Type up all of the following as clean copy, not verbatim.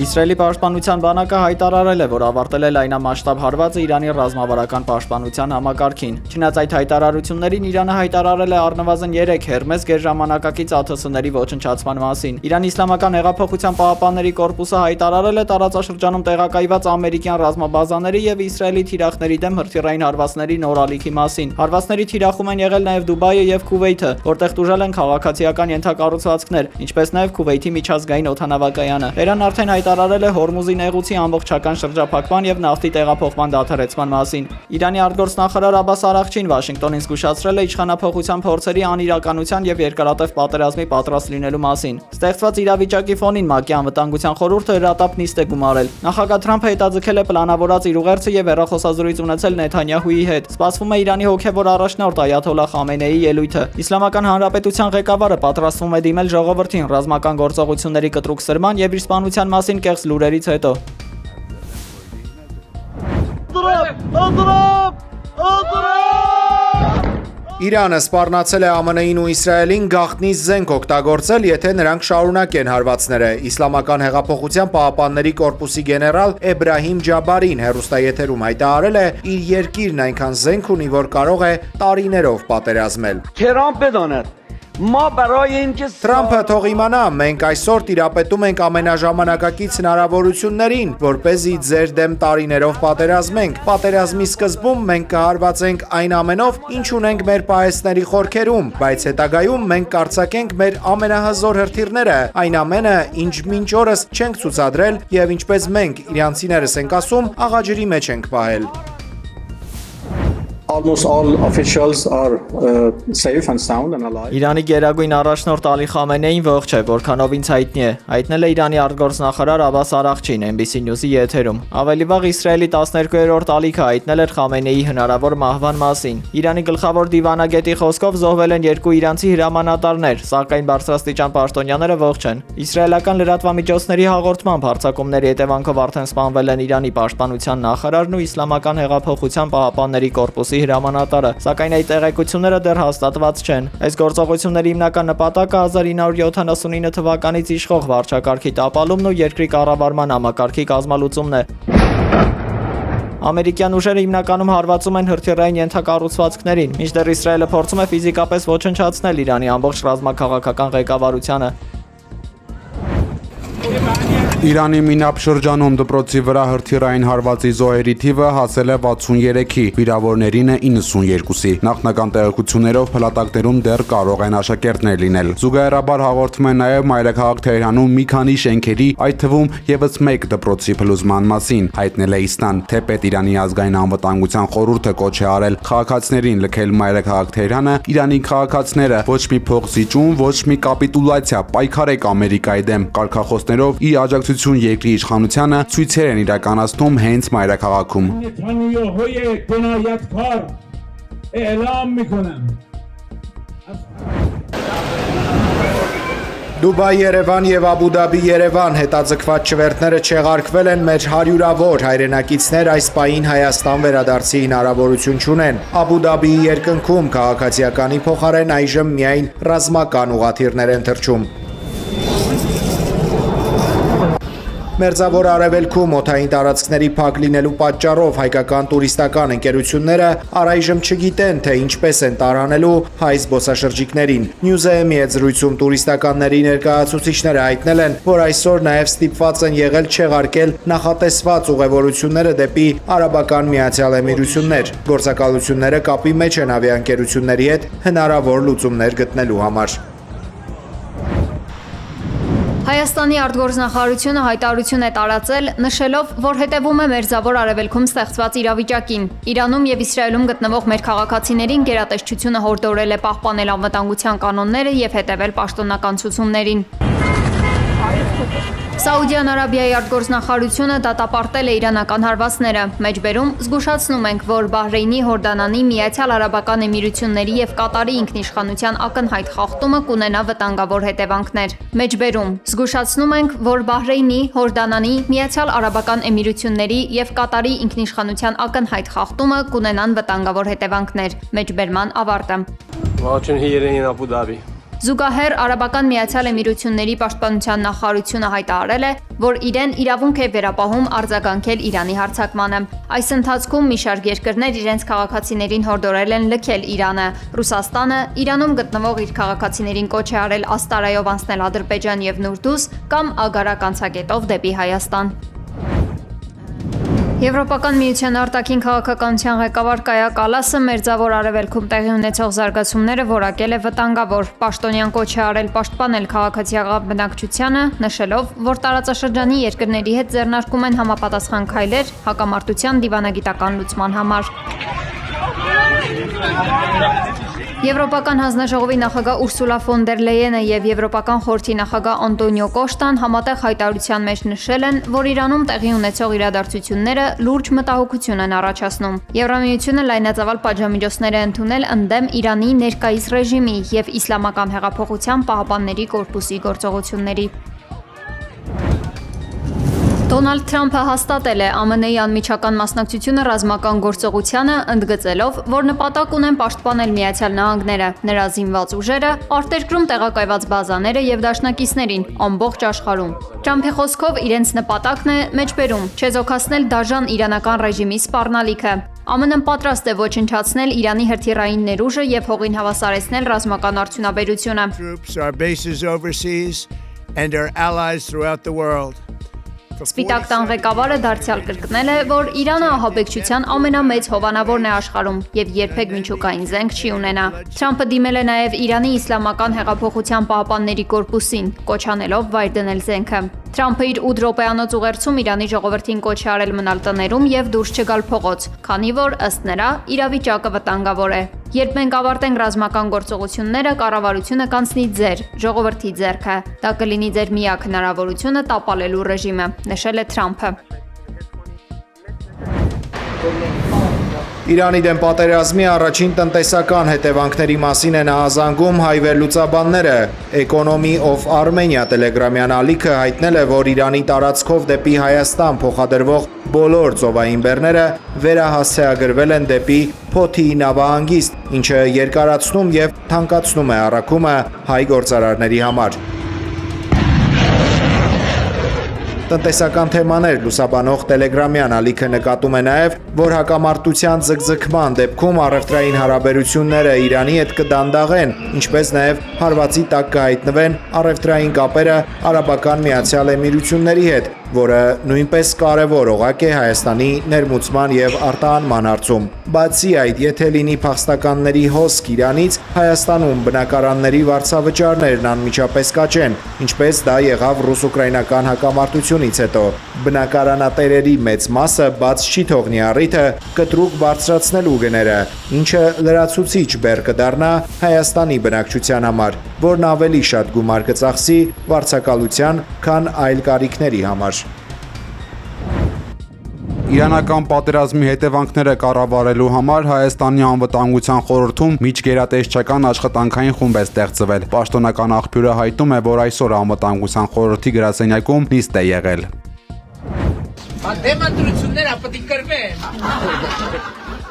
Իսրայելի պաշտպանության բանակը հայտարարել է, որ ավարտել է լայնամասշտաբ հարվածը Իրանի ռազմավարական պաշտպանության համակարգին։ Չնայած այդ հայտարարություններին Իրանը հայտարարել է առնվազն 3 Հերմես գերժամանակակից ԱԹՍ-ների ոչնչացման մասին։ Իրանի Իսլամական հեղափոխության պահապանների կորպուսը հայտարարել է տարածաշրջանում տեղակայված ամերիկյան ռազմաբազաների եւ Իսրայելի թիրախների դեմ հրթիռային հարվածների նոր ալիքի մասին։ Հարվածների թիրախում են եղել նաեւ Դուբայը եւ Քուվեյթը, որտեղ տուժել են քաղաքացիական ենթակառուցվածքներ, ինչպես նաեւ Քուվեյթի միջազգային օդանավակայանը։ Իրանն արդեն հայտարարել է Հորմուզի նեղուցի ամբողջական շրջափակման եւ նավթի տեղափոխման դադարեցման մասին։ Իրանի արտգործնախարար Աբբաս Արաղչին Վաշինգտոնին զգուշացրել է իշխանափոխության փորձերի անիրականության եւ երկարատև պատերազմի պատրաստ լինելու մասին։ Ստեղծված իրավիճակի ֆոնին ՄԱԿ-ի անվտանգության խորհուրդը հրատապ նիստ է գումարել։ Նախագահ Թրամփը հետաձգել է պլանավորած իր ուղերձը եւ հեռախոսազրույց ունեցել Նեթանյահուի հետ։ Սպասվում է Իրանի հոգեվոր առաջնորդ Այաթոլլահ Խամենեիի ելույթը։ Իսլամական Հանրապետության ղեկավարը պատրաստվում է դիմել ժողովրդին ռազմական գործողությունների կտրուկ սրման եւ իր սպանության մասին կեղծ լուրերից հետո։ Իրանը սպառնացել է ԱՄՆ-ին ու Իսրայելին գաղտնի զենք օգտագործել, եթե նրանք շարունակեն հարվածները։ Իսլամական հեղափոխության պահապանների կորպուսի գեներալ Էբրահիմ Ջաբարին հեռուստաեթերում հայտարարել է, իր երկիրն այնքան զենք ունի, որ կարող է տարիներով պատերազմել։ Թրամփը թող իմանա, մենք այսօր տիրապետում ենք ամենաժամանակակից հնարավորություններին, որպեսզի ձեր դեմ տարիներով պատերազմենք։ Պատերազմի սկզբում մենք կհարվածենք այն ամենով, ինչ ունենք մեր պահեստների խորքերում, բայց հետագայում մենք կարձակենք մեր ամենահզոր հրթիռները, այն ամենը, ինչ մինչ օրս չենք ցուցադրել եւ ինչպես մենք իրանցիներս ենք ասում, աղաջրի մեջ ենք պահել։ Almost all officials are safe and sound and alive. Իրանի գերագույն առաջնորդ Ալի Խամենեին ողջ է, որքանով ինձ հայտնի է, հայտնել է Իրանի արտգործնախարար Աբբաս Արաղչին NBC News-ի եթերում։ Ավելի վաղ Իսրայելի 12-րդ ալիքը հայտնել էր Խամենեիի հնարավոր մահվան մասին։ Իրանի գլխավոր դիվանագետի խոսքով զոհվել են 2 իրանցի հրամանատարներ, սակայն բարձրաստիճան պաշտոնյաները ողջ են։ Իսրայելական լրատվամիջոցների հաղորդմամբ հարձակումների հետևանքով արդեն սպանվել են Իրանի պաշտպանության նախարարն ու Իսլամական հեղափոխության պահապանների կորպուսի հրամանատարը, սակայն այդ տեղեկությունները դեռ հաստատված չեն։ Այս գործողությունների հիմնական նպատակը 1979 թվականից իշխող վարչակարգի տապալումն ու երկրի կառավարման համակարգի կազմալուծումն է։ Ամերիկյան ուժերը հիմնականում հարվածում են հրթիռային ենթակառուցվածքներին, մինչդեռ Իսրայելը փորձում է ֆիզիկապես ոչնչացնել Իրանի ամբողջ ռազմաքաղաքական ղեկավարությանը։ Իրանի Մինապ շրջանում դպրոցի վրա հրթիռային հարվածի զոհերի թիվը հասել է 63-ի, վիրավորներինը 92-ի։ Նախնական տեղեկություններով փլատակներում դեռ կարող են աշակերտներ լինել։ Զուգահեռաբար հաղորդում են նաև մայրաքաղաք Թեհրանում մի քանի շենքերի, այդ թվում եւս 1 դպրոցի փլուզման մասին, հայտնել է Իսնան, թեպետ Իրանի ազգային անվտանգության խորհուրդը կոչ է արել քաղաքացիներին լքել մայրաքաղաք Թեհրանը, Իրանի քաղաքացիները ոչ մի փոխզիջում, ոչ մի կապիտուլյացիա, պայքարեք Ամերիկայի դեմ կարգախոսներով ի աջակցություն երկրի իշխանությանը ցույցեր են իրականացնում հենց մայրաքաղաքում։ Դուբայ, Երևան եւ Աբու Դաբի, Երևան հետաձգված չվերթները չեղարկվել են մեր հարյուրավոր հայրենակիցներ այս պահին Հայաստան վերադարձի հնարավորություն չունեն։ Աբու Դաբիի երկնքում քաղաքացիականի փոխարեն այժմ միայն ռազմական ուղաթիռներ են թռչում։ Մերձավոր Արևելքում օդային տարածքների փակ լինելու պատճառով հայկական տուրիստական ընկերությունները առայժմ չգիտեն, թե ինչպես են տարանելու հայ զբոսաշրջիկներին։ Նյուզեեմի հետ զրույցում տուրիստականների ներկայացուցիչները հայտնել են, որ այսօր նաև ստիպված են եղել չեղարկել նախատեսված ուղևորությունները դեպի Արաբական Միացյալ Էմիրություններ։ Գործակալությունները կապի մեջ են ավիաընկերությունների հետ հնարավոր լուծումներ գտնելու համար։ Հայաստանի արտգործնախարարությունը հայտարարություն է տարածել, նշելով, որ հետևում է Մերձավոր Արևելքում ստեղծված իրավիճակին։ Իրանում եւ Իսրայելում գտնվող մեր քաղաքացիներին գերատեսչությունը հորդորել է պահպանել անվտանգության կանոնները եւ հետևել պաշտոնական ցուցումներին։ Սաուդյան Արաբիայի արտգործնախարարությունը դատապարտել է իրանական հարվածները։ Մեջբերում զգուշացնում ենք, որ Բահրեյնի, Հորդանանի, Միացյալ Արաբական Էմիրությունների եւ Կատարի ինքնիշխանության ակնհայտ խախտումը կունենա վտանգավոր հետևանքներ։ Մեջբերում զգուշացնում ենք, որ Բահրեյնի, Հորդանանի, Միացյալ Արաբական Էմիրությունների եւ Կատարի ինքնիշխանության ակնհայտ խախտումը կունենան վտանգավոր հետևանքներ։ Մեջբերման ավարտը։ Watching here in Abu Dhabi. Զուգահեռ Արաբական Միացյալ Էմիրությունների պաշտպանության նախարարությունը հայտարարել է, որ իրեն իրավունք է վերապահում արձագանքել Իրանի հարձակմանը։ Այս ընթացքում մի շարք երկրներ իրենց քաղաքացիներին հորդորել են լքել Իրանը։ Ռուսաստանը Իրանում գտնվող իր քաղաքացիներին կոչ է արել Աստարայով անցնել Ադրբեջան եւ Նուրդուս կամ Ագարակ անցակետով դեպի Հայաստան։ Եվրոպական միության արտաքին քաղաքականության ղեկավար Կայա Կալասը Մերձավոր Արևելքում տեղի ունեցող զարգացումները որակել է վտանգավոր։ Պաշտոնյան կոչ է արել պաշտպանել քաղաքացիական բնակչությանը, նշելով, որ տարածաշրջանի երկրների հետ ձեռնարկում են համապատասխան քայլեր հակամարտության դիվանագիտական լուծման համար։ Եվրոպական հանձնաժողովի նախագահ Ուրսուլա ֆոն դեր Լեյենը եւ Եվրոպական խորհրդի նախագահ Անտոնիո Կոշտան համատեղ հայտարարության մեջ նշել են, որ Իրանում տեղի ունեցող իրադարձությունները լուրջ մտահոգություն են առաջացնում։ Եվրամիությունը լայնածավալ պատժամիջոցներ է ընդունել ընդդեմ Իրանի ներկայիս ռեժիմի եւ Իսլամական հեղափոխության պահապանների կորպուսի գործողությունների։ Դոնալդ Թրամփը հաստատել է ԱՄՆ-ի անմիջական մասնակցությունը ռազմական գործողությանը, ընդգծելով, որ նպատակ ունեն պաշտպանել Միացյալ Նահանգները, նրա զինված ուժերը, արտերկրում տեղակայված բազաները եւ դաշնակիցներին ամբողջ աշխարհում։ Թրամփի խոսքով իրենց նպատակն է մեջբերում չեզոքացնել դաժան իրանական ռեժիմի սպառնալիքը։ ԱՄՆ-ն պատրաստ է ոչնչացնել Իրանի հրթիռային ներուժը եւ հողին հավասարեցնել ռազմական արդյունաբերությունը։ Սպիտակ տան ղեկավարը դարձյալ կրկնել է, որ Իրանը ահաբեկչության ամենամեծ հովանավորն է աշխարհում եւ երբեք միջուկային զենք չի ունենա։ Թրամփը դիմել է նաեւ Իրանի Իսլամական հեղափոխության պահապանների կորպուսին, կոչ անելով վայր դնել զենքը։ Թրամփը իր 8 րոպեանոց ուղերձում Իրանի ժողովրդին կոչ է արել մնալ տներում եւ դուրս չգալ փողոց, քանի որ ըստ նրա իրավիճակը վտանգավոր է։ Երբ մենք ավարտենք ռազմական գործողությունները, կառավարությունը կանցնի ձեր ժողովրդի ձեռքը։ Դա կլինի ձեր միակ հնարավորությունը տապալելու ռեժիմը, նշել է Թրամփը։ Իրանի դեմ պատերազմի առաջին տնտեսական հետևանքների մասին են ահազանգում հայ վերլուծաբանները։ Economy of Armenia տելեգրամյան ալիքը հայտնել է, որ Իրանի տարածքով դեպի Հայաստան փոխադրվող բոլոր ծովային բեռները վերահասցեագրվել են դեպի Փոթիի նավահանգիստ, ինչը երկարացնում եւ թանկացնում է առաքումը հայ գործարարների համար։ Տնտեսական թեմաներ լուսաբանող տելեգրամյան ալիքը նկատում է նաև, որ հակամարտության ձգձգման դեպքում առևտրային հարաբերությունները Իրանի հետ կդանդաղեն, ինչպես նաև հարվածի տակ կհայտնվեն առևտրային կապերը Արաբական Միացյալ Էմիրությունների հետ, որը նույնպես կարևոր օղակ է Հայաստանի ներմուծման եւ արտահանման հարցում։ Բացի այդ, եթե լինի փախստականների հոսք Իրանից, Հայաստանում բնակարանների վարձավճարներն անմիջապես կաճեն, ինչպես դա եղավ ռուս-ուկրաինական հակամարտությունից հետո։ Բնակարանատերերի մեծ մասը բաց չի թողնի առիթը կտրուկ բարձրացնելու գները, ինչը լրացուցիչ բեռ կդառնա Հայաստանի բնակչության համար, որն ավելի շատ գումար կծախսի վարձակալության, քան այլ կարիքների համար։ Իրանական պատերազմի հետևանքները կառավարելու համար Հայաստանի անվտանգության խորհրդում միջգերատեսչական աշխատանքային խումբ է ստեղծվել։ Պաշտոնական աղբյուրը հայտնում է, որ այսօր անվտանգության խորհրդի գրասենյակում նիստ է եղել։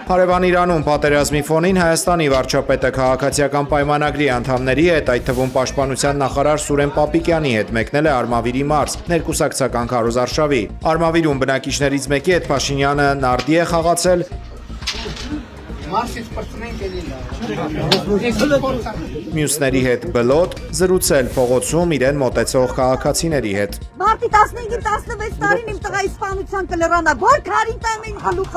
Հարևան Իրանում պատերազմի ֆոնին Հայաստանի վարչապետը քաղաքացիական պայմանագրի անդամների հետ, այդ թվում պաշտպանության նախարար Սուրեն Պապիկյանի հետ մեկնել է Արմավիրի մարզ, ներկուսակցական քարոզարշավի։ Արմավիրում բնակիչներից մեկի հետ Փաշինյանը նարդի է խաղացել, մյուսների հետ բլոտ, զրուցել փողոցում իրեն մոտեցող քաղաքացիների հետ։ Մարտի 15-16 տարին իմ տղայի սպանության կլրանա, որ քարին տամ են գլուխ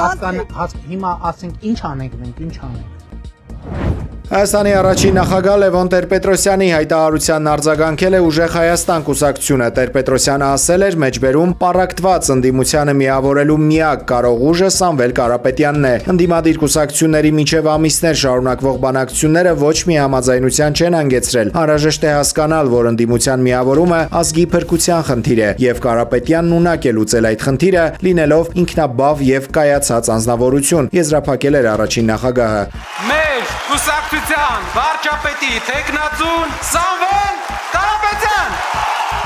հիմա ասենք ինչ անենք մենք, ինչ անենք։ Հայաստանի առաջին նախագահ Լևոն Տեր-Պետրոսյանի հայտարարությանն արձագանքել է Ուժեղ Հայաստան կուսակցությունը։ Տեր-Պետրոսյանը ասել էր, մեջբերում պառակտված ընդդիմությանը միավորելու միակ կարող ուժը Սամվել Կարապետյանն է։ Ընդդիմադիր կուսակցությունների միջև ամիսներ շարունակվող բանակցությունները ոչ մի համաձայնության չեն հանգեցրել։ Անհրաժեշտ է հասկանալ, որ ընդդիմության միավորումը ազգի փրկության խնդիր է, եւ Կարապետյանն ունակ է լուծել այդ խնդիրը, լինելով ինքնաբավ եւ կայացած անձնավորություն, եզրափակել էր առաջին նախագահը։ Կուսակցության վարչապետի թեկնածուն Սամվել Կարապետյան։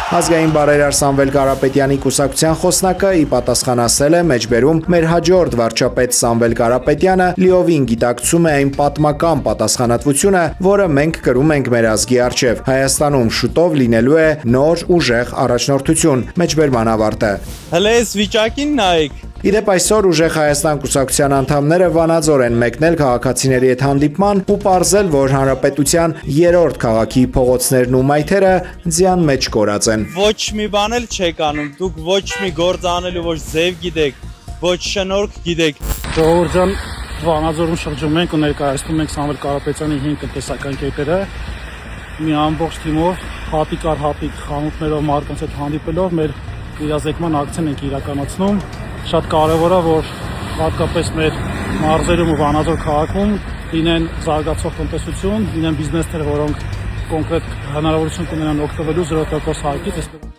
Ազգային բարերար Սամվել Կարապետյանի կուսակցության խոսնակը ի պատասխան ասել է մեջբերում մեր հաջորդ վարչապետ Սամվել Կարապետյանը լիովին գիտակցում է այն պատմական պատասխանատվությունը, որը մենք կրում ենք մեր ազգի առջև։ Հայաստանում շուտով լինելու է նոր ուժեղ առաջնորդություն։ Մեջբերման ավարտը։ Հələ այս վիճակին նայեք։ Իդեպ այսօր ուժեղ Հայաստան կուսակցության անդամները վանաձոր են մեկնել քաղաքացիների հետ հանդիպման ու պարզել, որ հանրապետության երրորդ քաղաքի փողոցներն ու մայթերը ձյան մեջ կորած են։ Ոչ մի բան էլ չեք անում, դուք ոչ մի գործ անելու ոչ ձև գիտեք, ոչ շնորհք գիտեք։ Ժողովուրդ ջան, Վանաձորում շրջում ենք ու ներկայացնում ենք Սամվել Կարապետյանի 5 տնտեսական կետերը։ Մի ամբողջ թիմով հատիկ առ հատիկ խանութներով մարդկանց հետ հանդիպելով մեր իրազեկման ակցիան ենք իրականացնում։ Շատ կարևոր է, որ հատկապես մեր մարզերում ու Վանաձոր քաղաքում լինեն զարգացող տնտեսություն, լինեն բիզնեսներ, որոնք կոնկրետ հնարավորություն կունենան օգտվելու 0% հարկից։